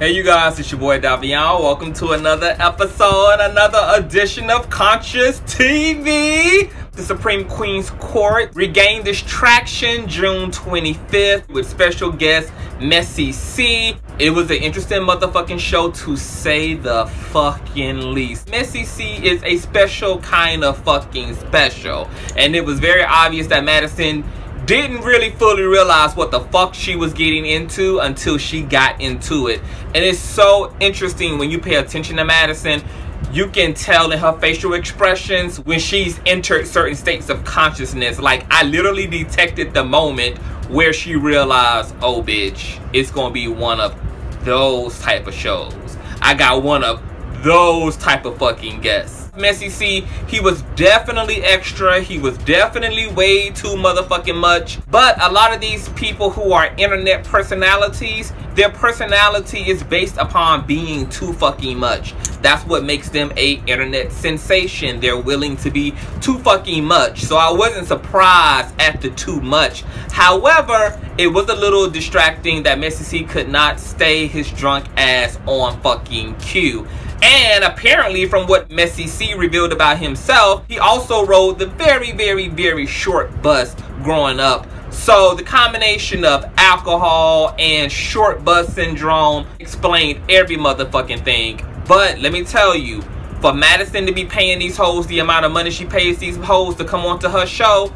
Hey you guys, it's your boy Davion. Welcome to another episode, another edition of Conscious TV. The Supreme Queen's Court regained its traction June 25th with special guest MessieC. It was an interesting motherfucking show to say the fucking least. MessieC is a special kind of fucking special. And it was very obvious that Madison didn't really fully realize what the fuck she was getting into until she got into it. And it's so interesting when you pay attention to Madison. You can tell in her facial expressions when she's entered certain states of consciousness. Like, I literally detected the moment where she realized, oh bitch, it's gonna be one of those type of shows. I got one of those type of fucking guests. MessieC, he was definitely extra. He was definitely way too motherfucking much. But a lot of these people who are internet personalities, their personality is based upon being too fucking much. That's what makes them a internet sensation. They're willing to be too fucking much. So I wasn't surprised at the too much. However, it was a little distracting that MessieC could not stay his drunk ass on fucking cue. And apparently, from what MessieC revealed about himself, he also rode the very short bus growing up. So the combination of alcohol and short bus syndrome explained every motherfucking thing. But let me tell you, for Madison to be paying these hoes the amount of money she pays these hoes to come onto her show,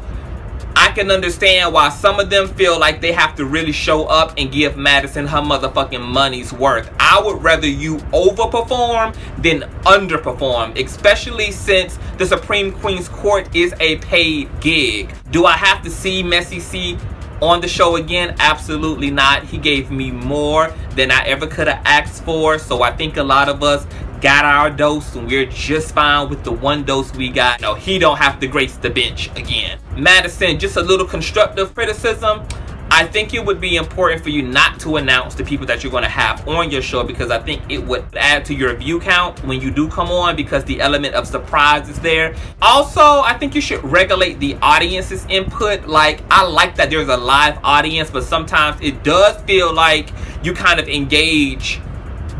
I can understand why some of them feel like they have to really show up and give Madison her motherfucking money's worth. I would rather you overperform than underperform, especially since the Supreme Queen's Court is a paid gig. Do I have to see MessieC on the show again? Absolutely not. He gave me more than I ever could have asked for. So I think a lot of us got our dose and we're just fine with the one dose we got. No, he don't have to grace the bench again. Madison, just a little constructive criticism. I think it would be important for you not to announce the people that you're going to have on your show, because I think it would add to your view count when you do come on, because the element of surprise is there. Also, I think you should regulate the audience's input. Like, I like that there's a live audience, but sometimes it does feel like you kind of engage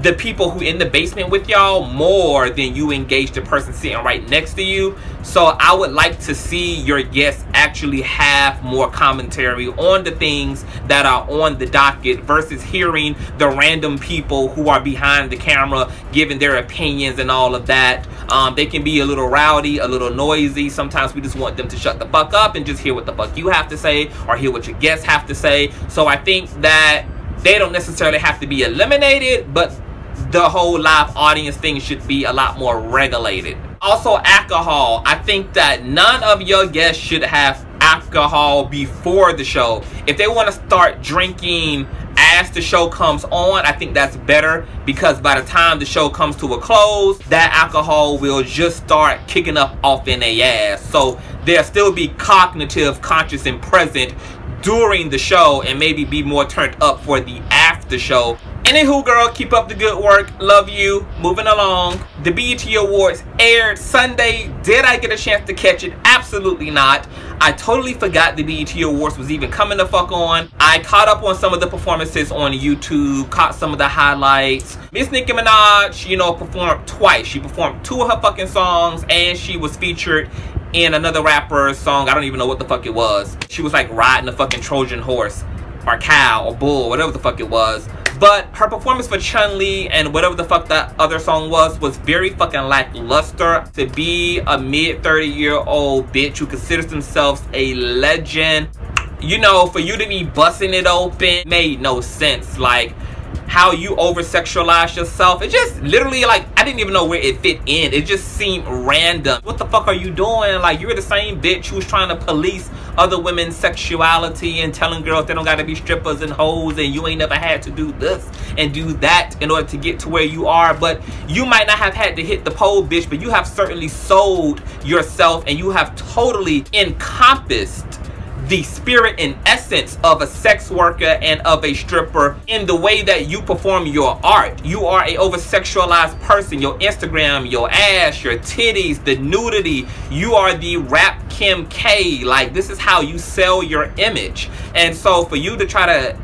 the people who in the basement with y'all more than you engage the person sitting right next to you. So I would like to see your guests actually have more commentary on the things that are on the docket versus hearing the random people who are behind the camera giving their opinions and all of that. They can be a little rowdy, a little noisy. Sometimes we just want them to shut the fuck up and just hear what the fuck you have to say or hear what your guests have to say. So I think that they don't necessarily have to be eliminated, but the whole live audience thing should be a lot more regulated. Also, alcohol. I think that none of your guests should have alcohol before the show. If they want to start drinking as the show comes on, I think that's better, because by the time the show comes to a close, that alcohol will just start kicking up off in their ass. So they'll still be cognitive, conscious, and present during the show, and maybe be more turned up for the after show. Anywho, girl, keep up the good work. Love you. Moving along. The BET Awards aired Sunday. Did I get a chance to catch it? Absolutely not. I totally forgot the BET Awards was even coming the fuck on. I caught up on some of the performances on YouTube, caught some of the highlights. Miss Nicki Minaj, you know, performed twice. She performed 2 of her fucking songs, and she was featured in another rapper's song. I don't even know what the fuck it was. She was like riding a fucking Trojan horse or cow or bull, whatever the fuck it was. But her performance for Chun-Li and whatever the fuck that other song was very fucking lackluster. To be a mid-30-year-old bitch who considers themselves a legend, you know, for you to be busting it open made no sense. Like, how you over-sexualize yourself, it just literally, like, I didn't even know where it fit in. It just seemed random. What the fuck are you doing? Like, you're the same bitch who's trying to police other women's sexuality and telling girls they don't gotta be strippers and hoes, and you ain't never had to do this and do that in order to get to where you are. But you might not have had to hit the pole, bitch, but you have certainly sold yourself, and you have totally encompassed the spirit and essence of a sex worker and of a stripper in the way that you perform your art. You are a over-sexualized person. Your Instagram, your ass, your titties, the nudity. You are the rap Kim K. Like, this is how you sell your image. And so for you to try to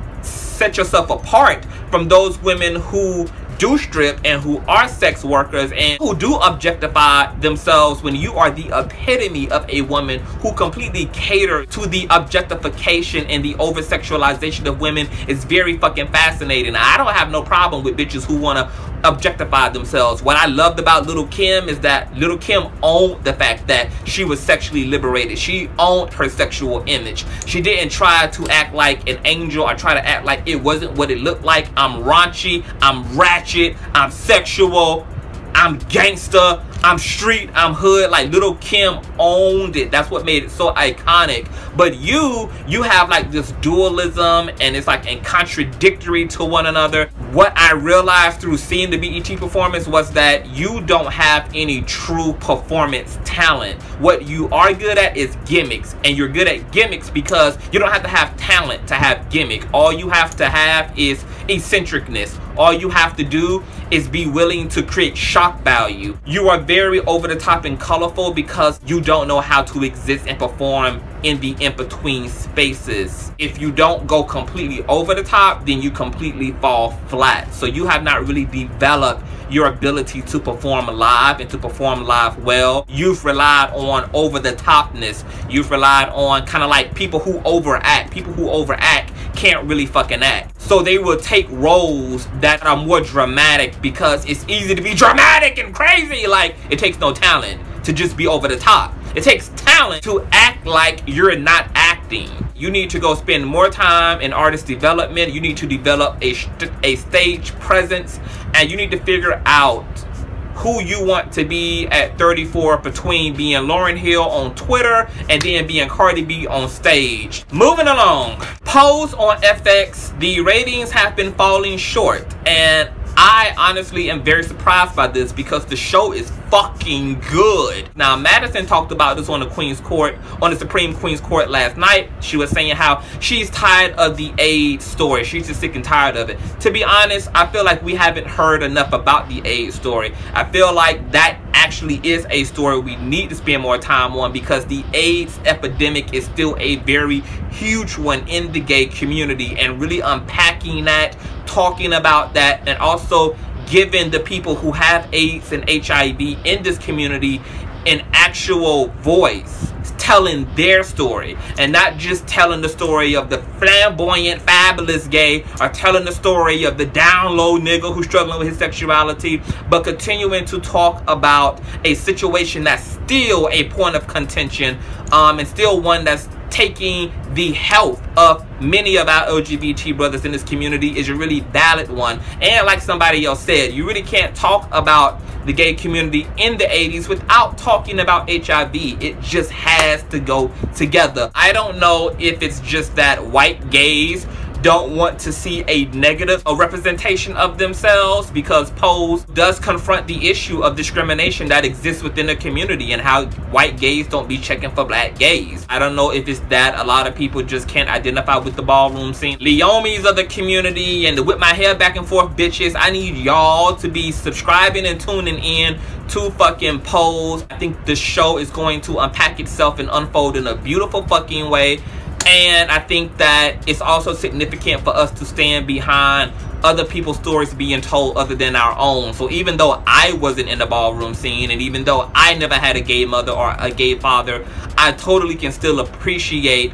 set yourself apart from those women who do strip and who are sex workers and who do objectify themselves, when you are the epitome of a woman who completely cater to the objectification and the over sexualization of women, is very fucking fascinating. I don't have no problem with bitches who want to objectify themselves. What I loved about Lil' Kim is that Lil' Kim owned the fact that she was sexually liberated. She owned her sexual image. She didn't try to act like an angel or try to act like it wasn't what it looked like. I'm raunchy, I'm ratchet, I'm sexual, I'm gangster, I'm street, I'm hood. Like, Lil' Kim owned it. That's what made it so iconic. But you have like this dualism, and it's like and contradictory to one another. What I realized through seeing the BET performance was that you don't have any true performance talent. What you are good at is gimmicks, and you're good at gimmicks because you don't have to have talent to have gimmick. All you have to have is eccentricness. All you have to do is be willing to create shock value. You are very over the top and colorful because you don't know how to exist and perform in the in-between spaces. If you don't go completely over the top, then you completely fall flat. So you have not really developed your ability to perform live and to perform live well. You've relied on over the topness. You've relied on kind of like people who overact. People who overact can't really fucking act. So they will take roles that are more dramatic because it's easy to be dramatic and crazy. Like, it takes no talent to just be over the top. It takes talent to act like you're not acting. You need to go spend more time in artist development. You need to develop a stage presence, and you need to figure out who you want to be at 34 between being Lauryn Hill on Twitter and then being Cardi B on stage. Moving along, Pose on FX, the ratings have been falling short, and I honestly am very surprised by this because the show is fucking good. Now, Madison talked about this on the Queen's Court, on the Supreme Queen's Court last night. She was saying how she's tired of the AIDS story. She's just sick and tired of it. To be honest, I feel like we haven't heard enough about the AIDS story. I feel like that actually is a story we need to spend more time on because the AIDS epidemic is still a very huge one in the gay community, and really unpacking that, talking about that, and also giving the people who have AIDS and HIV in this community an actual voice, telling their story, and not just telling the story of the flamboyant, fabulous gay, or telling the story of the down low nigga who's struggling with his sexuality, but continuing to talk about a situation that's still a point of contention, and still one that's taking the health of many of our LGBT brothers in this community is a really valid one. And like somebody else said, you really can't talk about the gay community in the 80s without talking about HIV. It just has to go together. I don't know if it's just that white gays don't want to see a negative representation of themselves, because Pose does confront the issue of discrimination that exists within the community and how white gays don't be checking for black gays. I don't know if it's that a lot of people just can't identify with the ballroom scene. Leomies of the community and the whip my hair back and forth bitches, I need y'all to be subscribing and tuning in to fucking Pose. I think the show is going to unpack itself and unfold in a beautiful fucking way. And I think that it's also significant for us to stand behind other people's stories being told other than our own. So even though I wasn't in the ballroom scene, and even though I never had a gay mother or a gay father, I totally can still appreciate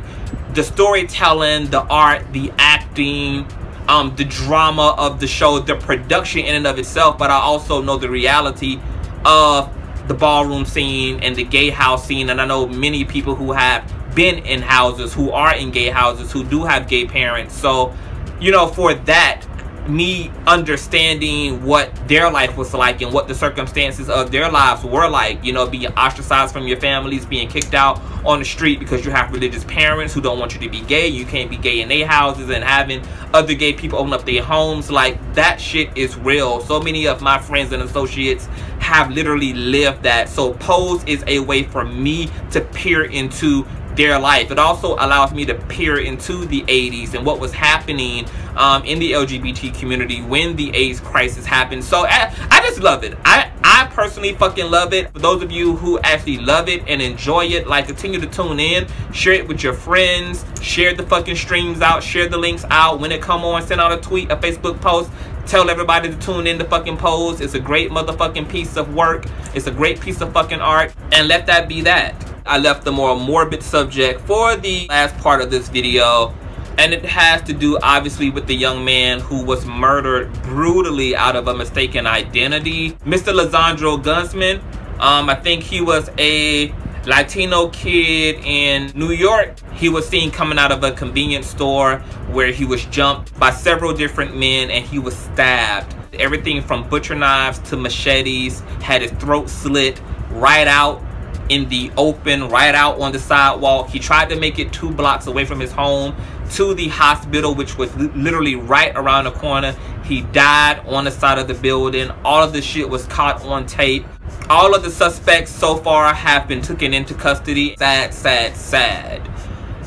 the storytelling, the art, the acting, the drama of the show, the production in and of itself. But I also know the reality of the ballroom scene and the gay house scene, and I know many people who have been in houses, who are in gay houses, who do have gay parents. So, you know, for that, me understanding what their life was like and what the circumstances of their lives were like, you know, being ostracized from your families, being kicked out on the street because you have religious parents who don't want you to be gay, you can't be gay in their houses, and having other gay people open up their homes, like, that shit is real. So many of my friends and associates have literally lived that. So Pose is a way for me to peer into their life. It also allows me to peer into the 80s and what was happening in the LGBT community when the AIDS crisis happened. So I just love it. I I personally fucking love it. For those of you who actually love it and enjoy it, like, continue to tune in, share it with your friends, share the fucking streams out, share the links out. When it come on, send out a tweet, a Facebook post, tell everybody to tune in to fucking pose. It's a great motherfucking piece of work. It's a great piece of fucking art, and let that be that. I left the more morbid subject for the last part of this video, and it has to do obviously with the young man who was murdered brutally out of a mistaken identity. Mr. Lesandro Guzman, I think he was a Latino kid in New York. He was seen coming out of a convenience store where he was jumped by several different men and he was stabbed. Everything from butcher knives to machetes, had his throat slit right out in the open, right out on the sidewalk. He tried to make it 2 blocks away from his home to the hospital, which was literally right around the corner. He died on the side of the building. All of the shit was caught on tape. All of the suspects so far have been taken into custody. Sad, sad, sad.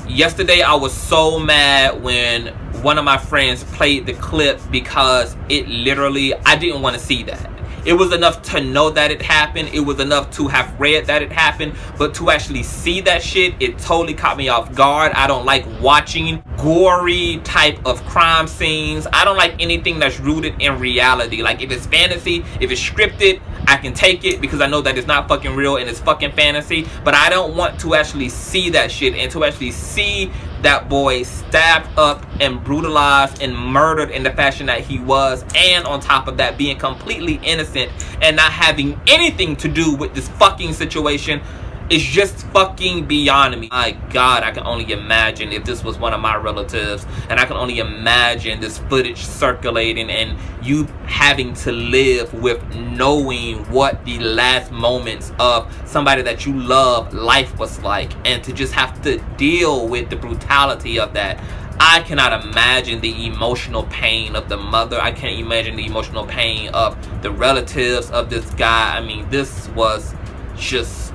Yesterday I was so mad when one of my friends played the clip because it literally, I didn't want to see that. It was enough to know that it happened. It was enough to have read that it happened. But to actually see that shit, it totally caught me off guard. I don't like watching gory type of crime scenes. I don't like anything that's rooted in reality. Like, if it's fantasy, if it's scripted, I can take it because I know that it's not fucking real and it's fucking fantasy. But I don't want to actually see that shit, and to actually see that boy stabbed up and brutalized and murdered in the fashion that he was, and on top of that being completely innocent and not having anything to do with this fucking situation, is just fucking beyond me. My God, I can only imagine if this was one of my relatives, and I can only imagine this footage circulating and you having to live with knowing what the last moments of somebody that you love life was like, and to just have to deal with the brutality of that. I cannot imagine the emotional pain of the mother. I can't imagine the emotional pain of the relatives of this guy. I mean, this was just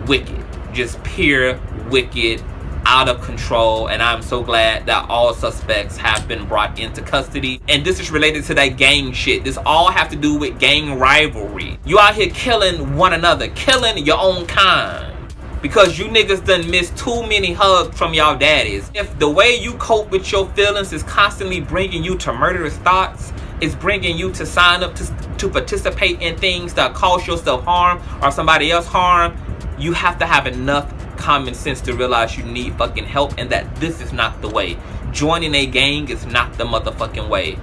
wicked, just pure wicked, out of control. And I'm so glad that all suspects have been brought into custody. And this is related to that gang shit. This all have to do with gang rivalry. You out here killing one another, killing your own kind, because you niggas done missed too many hugs from y'all daddies. If the way you cope with your feelings is constantly bringing you to murderous thoughts, it's bringing you to sign up to participate in things that cause yourself harm or somebody else harm, you have to have enough common sense to realize you need fucking help, and that this is not the way. Joining a gang is not the motherfucking way.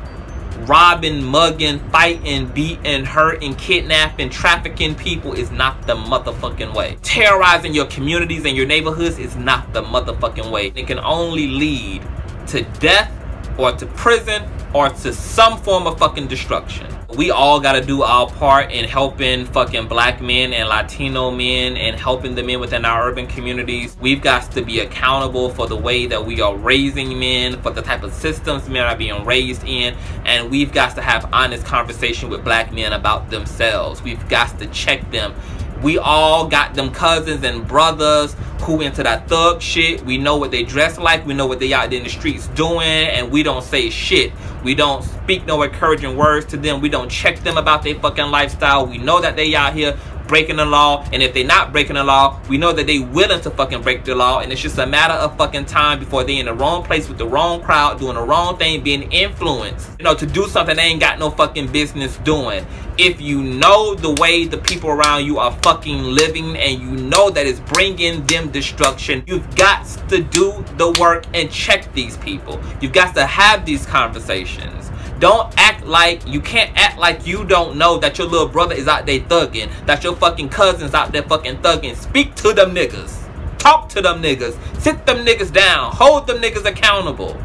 Robbing, mugging, fighting, beating, hurting, kidnapping, trafficking people is not the motherfucking way. Terrorizing your communities and your neighborhoods is not the motherfucking way. It can only lead to death or to prison or to some form of fucking destruction. We all gotta do our part in helping fucking black men and Latino men and helping the men within our urban communities. We've got to be accountable for the way that we are raising men, for the type of systems men are being raised in, and we've got to have honest conversation with black men about themselves. We've got to check them. We all got them cousins and brothers who into that thug shit. We know what they dress like. We know what they out there in the streets doing, and we don't say shit. We don't speak no encouraging words to them. We don't check them about their fucking lifestyle. We know that they out here breaking the law, and if they not breaking the law, we know that they willing to fucking break the law, and it's just a matter of fucking time before they in the wrong place with the wrong crowd, doing the wrong thing, being influenced, you know, to do something they ain't got no fucking business doing. If you know the way the people around you are fucking living, and you know that it's bringing them destruction, you've got to do the work and check these people. You've got to have these conversations. Don't act like, you can't act like you don't know that your little brother is out there thugging, that your fucking cousin's out there fucking thugging. Speak to them niggas. Talk to them niggas. Sit them niggas down. Hold them niggas accountable.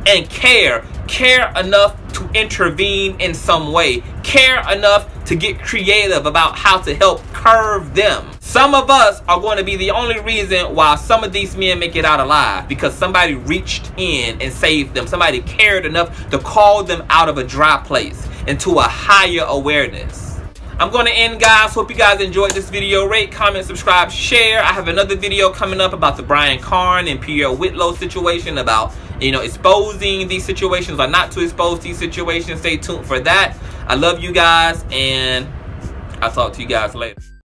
And care enough to intervene in some way. Care enough to get creative about how to help curb them. Some of us are going to be the only reason why some of these men make it out alive, because somebody reached in and saved them. Somebody cared enough to call them out of a dry place into a higher awareness. I'm going to end, guys. Hope you guys enjoyed this video. Rate, comment, subscribe, share. I have another video coming up about the Brian Karn and Pierre Whitlow situation, about, you know, exposing these situations or not to expose these situations. Stay tuned for that. I love you guys, and I'll talk to you guys later.